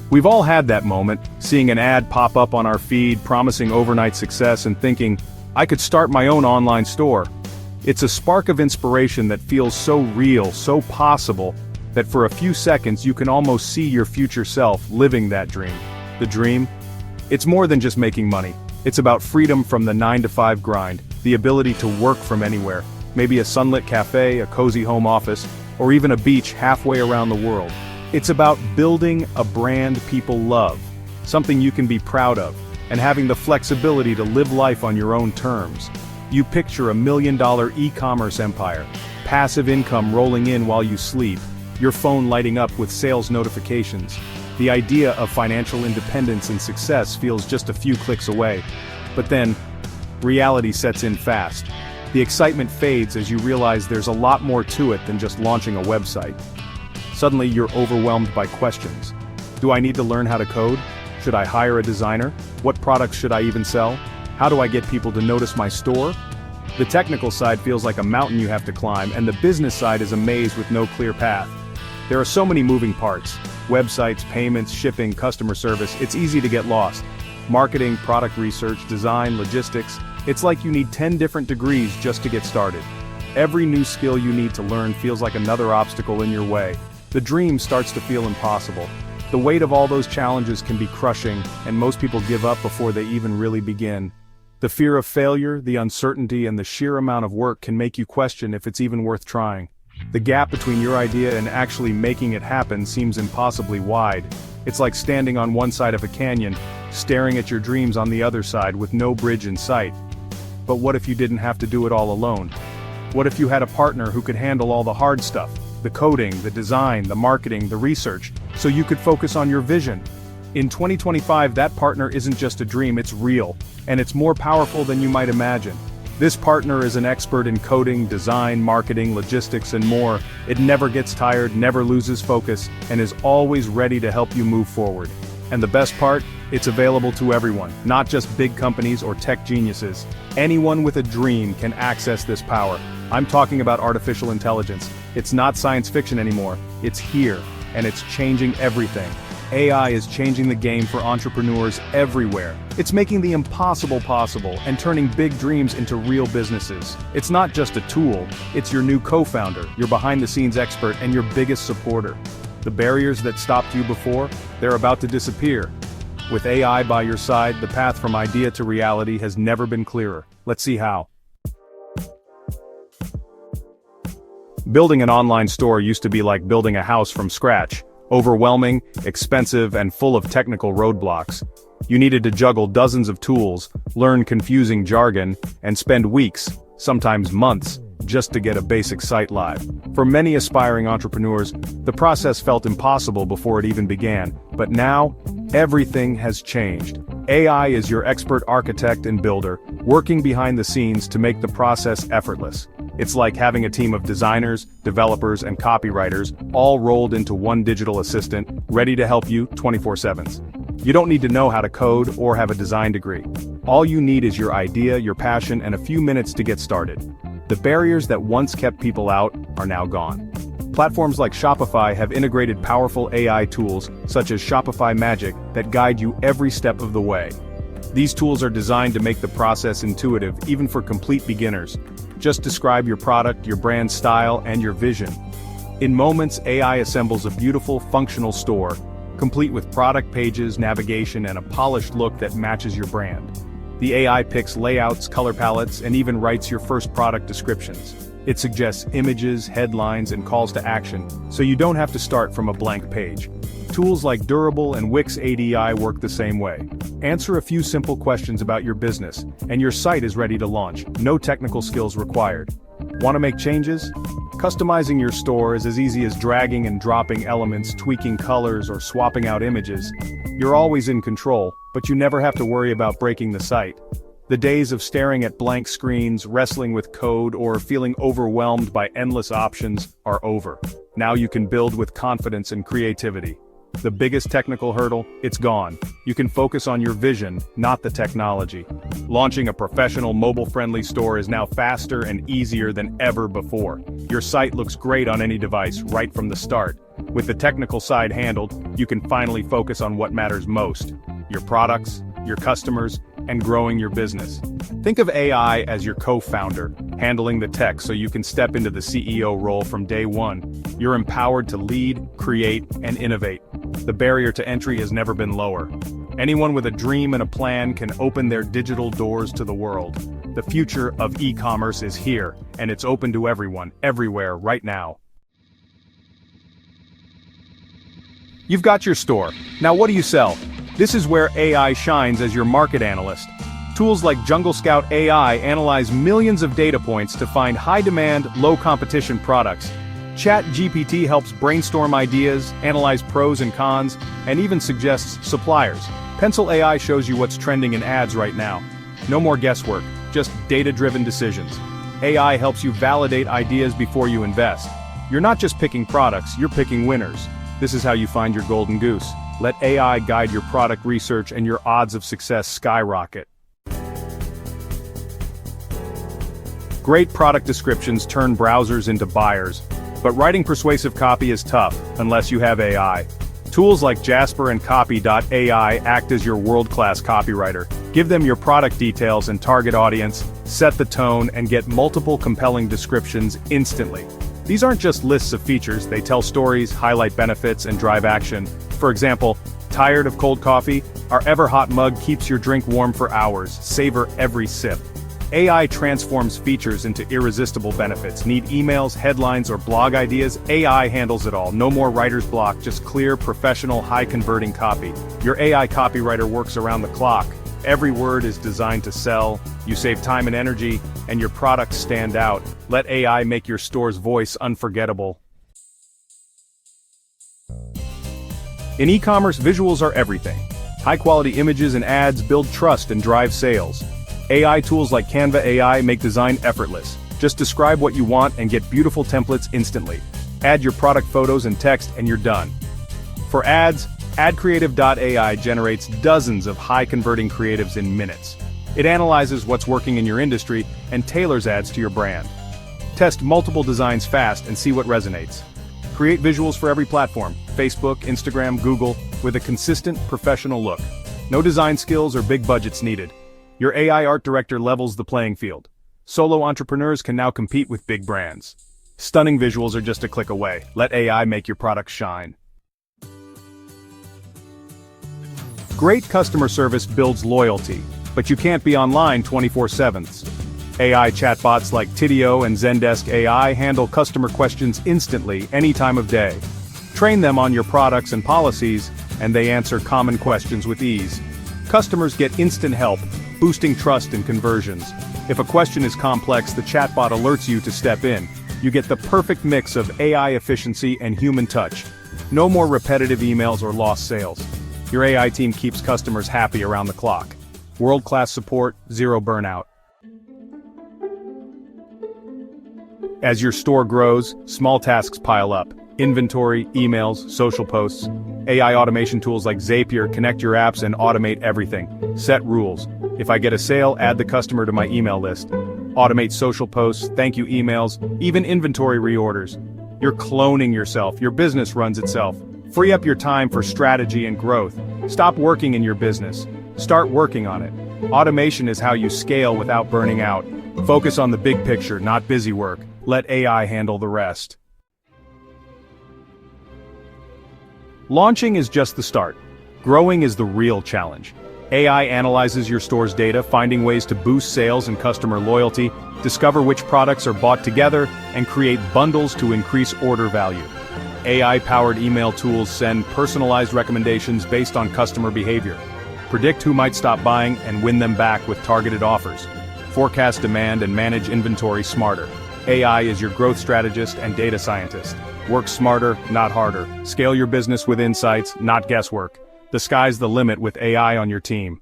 We've all had that moment, seeing an ad pop up on our feed promising overnight success and thinking, I could start my own online store. It's a spark of inspiration that feels so real, so possible, that for a few seconds you can almost see your future self living that dream. The dream? It's more than just making money. It's about freedom from the 9-to-5 grind, the ability to work from anywhere, maybe a sunlit cafe, a cozy home office, or even a beach halfway around the world. It's about building a brand people love, something you can be proud of, and having the flexibility to live life on your own terms. You picture $1 million e-commerce empire, passive income rolling in while you sleep, your phone lighting up with sales notifications. The idea of financial independence and success feels just a few clicks away. But then, reality sets in fast. The excitement fades as you realize there's a lot more to it than just launching a website. Suddenly you're overwhelmed by questions. Do I need to learn how to code? Should I hire a designer? What products should I even sell? How do I get people to notice my store? The technical side feels like a mountain you have to climb, and the business side is a maze with no clear path. There are so many moving parts. Websites, payments, shipping, customer service, it's easy to get lost. Marketing, product research, design, logistics, it's like you need 10 different degrees just to get started. Every new skill you need to learn feels like another obstacle in your way. The dream starts to feel impossible. The weight of all those challenges can be crushing, and most people give up before they even really begin. The fear of failure, the uncertainty, and the sheer amount of work can make you question if it's even worth trying. The gap between your idea and actually making it happen seems impossibly wide. It's like standing on one side of a canyon, staring at your dreams on the other side with no bridge in sight. But what if you didn't have to do it all alone? What if you had a partner who could handle all the hard stuff? The coding, the design, the marketing, the research, so you could focus on your vision. In 2025, that partner isn't just a dream, it's real, and it's more powerful than you might imagine. This partner is an expert in coding, design, marketing, logistics, and more. It never gets tired, never loses focus, and is always ready to help you move forward. And the best part? It's available to everyone, not just big companies or tech geniuses. Anyone with a dream can access this power. I'm talking about artificial intelligence. It's not science fiction anymore. It's here, and it's changing everything. AI is changing the game for entrepreneurs everywhere. It's making the impossible possible and turning big dreams into real businesses. It's not just a tool, it's your new co-founder, your behind-the-scenes expert, and your biggest supporter. The barriers that stopped you before, they're about to disappear. With AI by your side, the path from idea to reality has never been clearer. Let's see how. Building an online store used to be like building a house from scratch. Overwhelming, expensive, and full of technical roadblocks. You needed to juggle dozens of tools, learn confusing jargon, and spend weeks, sometimes months, just to get a basic site live. For many aspiring entrepreneurs, the process felt impossible before it even began, but now, everything has changed. AI is your expert architect and builder, working behind the scenes to make the process effortless. It's like having a team of designers, developers, and copywriters, all rolled into one digital assistant, ready to help you 24/7. You don't need to know how to code or have a design degree. All you need is your idea, your passion, and a few minutes to get started. The barriers that once kept people out are now gone. Platforms like Shopify have integrated powerful AI tools, such as Shopify Magic, that guide you every step of the way. These tools are designed to make the process intuitive, even for complete beginners. Just describe your product, your brand style, and your vision. In moments, AI assembles a beautiful, functional store, complete with product pages, navigation, and a polished look that matches your brand. The AI picks layouts, color palettes, and even writes your first product descriptions. It suggests images, headlines, and calls to action, so you don't have to start from a blank page. Tools like Durable and Wix ADI work the same way. Answer a few simple questions about your business, and your site is ready to launch. No technical skills required. Want to make changes? Customizing your store is as easy as dragging and dropping elements, tweaking colors, or swapping out images. You're always in control, but you never have to worry about breaking the site. The days of staring at blank screens, wrestling with code, or feeling overwhelmed by endless options are over. Now you can build with confidence and creativity. The biggest technical hurdle, it's gone. You can focus on your vision, not the technology. Launching a professional mobile-friendly store is now faster and easier than ever before. Your site looks great on any device right from the start. With the technical side handled, you can finally focus on what matters most: your products, your customers, and growing your business. Think of AI as your co-founder, handling the tech so you can step into the CEO role from day one. You're empowered to lead, create, and innovate. The barrier to entry has never been lower. Anyone with a dream and a plan can open their digital doors to the world. The future of e-commerce is here, and it's open to everyone, everywhere, right now. You've got your store. Now what do you sell? This is where AI shines as your market analyst. Tools like Jungle Scout AI analyze millions of data points to find high-demand, low-competition products. ChatGPT helps brainstorm ideas, analyze pros and cons, and even suggests suppliers. Pencil AI shows you what's trending in ads right now. No more guesswork, just data-driven decisions. AI helps you validate ideas before you invest. You're not just picking products, you're picking winners. This is how you find your golden goose. Let AI guide your product research and your odds of success skyrocket. Great product descriptions turn browsers into buyers, but writing persuasive copy is tough, unless you have AI. Tools like Jasper and Copy.ai act as your world-class copywriter. Give them your product details and target audience, set the tone, and get multiple compelling descriptions instantly. These aren't just lists of features, they tell stories, highlight benefits, and drive action. For example, tired of cold coffee? Our ever-hot mug keeps your drink warm for hours. Savor every sip. AI transforms features into irresistible benefits. Need emails, headlines, or blog ideas? AI handles it all. No more writer's block, just clear, professional, high-converting copy. Your AI copywriter works around the clock. Every word is designed to sell. You save time and energy, and your products stand out. Let AI make your store's voice unforgettable. In e-commerce, visuals are everything. High-quality images and ads build trust and drive sales. AI tools like Canva AI make design effortless. Just describe what you want and get beautiful templates instantly. Add your product photos and text and you're done. For ads, AdCreative.ai generates dozens of high-converting creatives in minutes. It analyzes what's working in your industry and tailors ads to your brand. Test multiple designs fast and see what resonates. Create visuals for every platform: Facebook, Instagram, Google, with a consistent, professional look. No design skills or big budgets needed. Your AI art director levels the playing field. Solo entrepreneurs can now compete with big brands. Stunning visuals are just a click away. Let AI make your products shine. Great customer service builds loyalty, but you can't be online 24/7. AI chatbots like Tidio and Zendesk AI handle customer questions instantly, any time of day. Train them on your products and policies, and they answer common questions with ease. Customers get instant help, boosting trust and conversions. If a question is complex, the chatbot alerts you to step in. You get the perfect mix of AI efficiency and human touch. No more repetitive emails or lost sales. Your AI team keeps customers happy around the clock. World-class support, zero burnout. As your store grows, small tasks pile up. Inventory, emails, social posts. AI automation tools like Zapier connect your apps and automate everything. Set rules. If I get a sale, add the customer to my email list. Automate social posts, thank you emails, even inventory reorders. You're cloning yourself. Your business runs itself. Free up your time for strategy and growth. Stop working in your business. Start working on it. Automation is how you scale without burning out. Focus on the big picture, not busy work. Let AI handle the rest. Launching is just the start. Growing is the real challenge. AI analyzes your store's data, finding ways to boost sales and customer loyalty, discover which products are bought together, and create bundles to increase order value. AI-powered email tools send personalized recommendations based on customer behavior. Predict who might stop buying and win them back with targeted offers. Forecast demand and manage inventory smarter. AI is your growth strategist and data scientist. Work smarter, not harder. Scale your business with insights, not guesswork. The sky's the limit with AI on your team.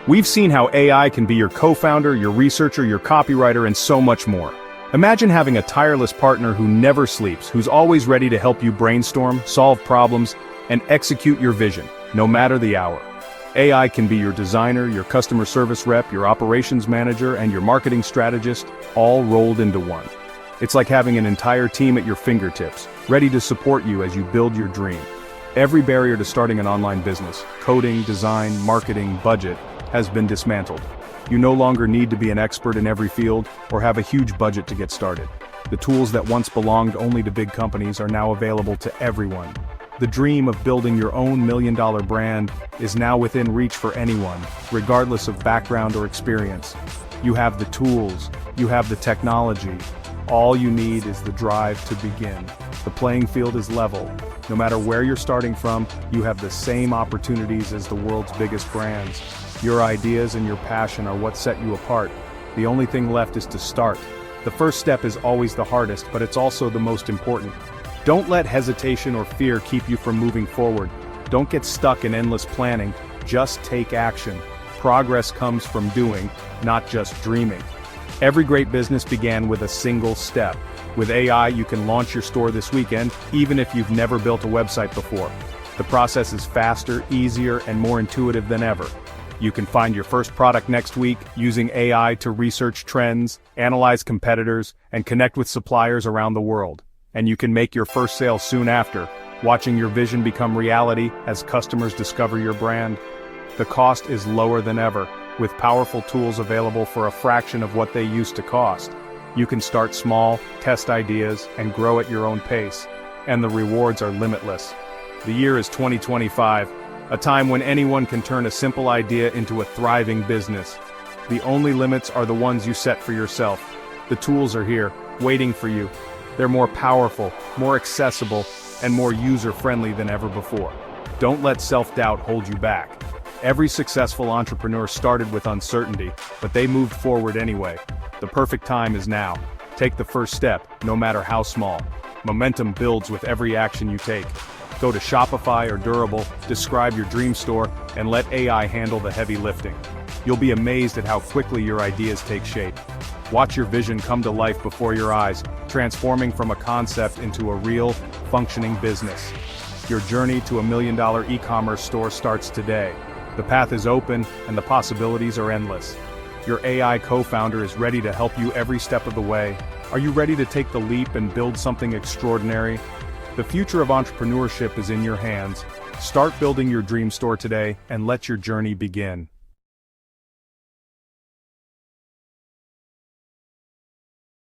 We've seen how AI can be your co-founder, your researcher, your copywriter, and so much more. Imagine having a tireless partner who never sleeps, who's always ready to help you brainstorm, solve problems, and execute your vision, no matter the hour. AI can be your designer, your customer service rep, your operations manager, and your marketing strategist, all rolled into one. It's like having an entire team at your fingertips, ready to support you as you build your dream. Every barrier to starting an online business, coding, design, marketing, budget, has been dismantled. You no longer need to be an expert in every field or have a huge budget to get started. The tools that once belonged only to big companies are now available to everyone. The dream of building your own million-dollar brand is now within reach for anyone, regardless of background or experience. You have the tools, you have the technology. All you need is the drive to begin. The playing field is level. No matter where you're starting from, you have the same opportunities as the world's biggest brands. Your ideas and your passion are what set you apart. The only thing left is to start. The first step is always the hardest, but it's also the most important. Don't let hesitation or fear keep you from moving forward. Don't get stuck in endless planning, just take action. Progress comes from doing, not just dreaming. Every great business began with a single step. With AI, you can launch your store this weekend, even if you've never built a website before. The process is faster, easier, and more intuitive than ever. You can find your first product next week using AI to research trends, analyze competitors, and connect with suppliers around the world. And you can make your first sale soon after, watching your vision become reality as customers discover your brand. The cost is lower than ever, with powerful tools available for a fraction of what they used to cost. You can start small, test ideas, and grow at your own pace. And the rewards are limitless. The year is 2025, a time when anyone can turn a simple idea into a thriving business. The only limits are the ones you set for yourself. The tools are here, waiting for you. They're more powerful, more accessible, and more user-friendly than ever before. Don't let self-doubt hold you back. Every successful entrepreneur started with uncertainty, but they moved forward anyway. The perfect time is now. Take the first step, no matter how small. Momentum builds with every action you take. Go to Shopify or Durable, describe your dream store, and let AI handle the heavy lifting. You'll be amazed at how quickly your ideas take shape. Watch your vision come to life before your eyes, transforming from a concept into a real, functioning business. Your journey to $1 million e-commerce store starts today. The path is open, and the possibilities are endless. Your AI co-founder is ready to help you every step of the way. Are you ready to take the leap and build something extraordinary? The future of entrepreneurship is in your hands. Start building your dream store today and let your journey begin.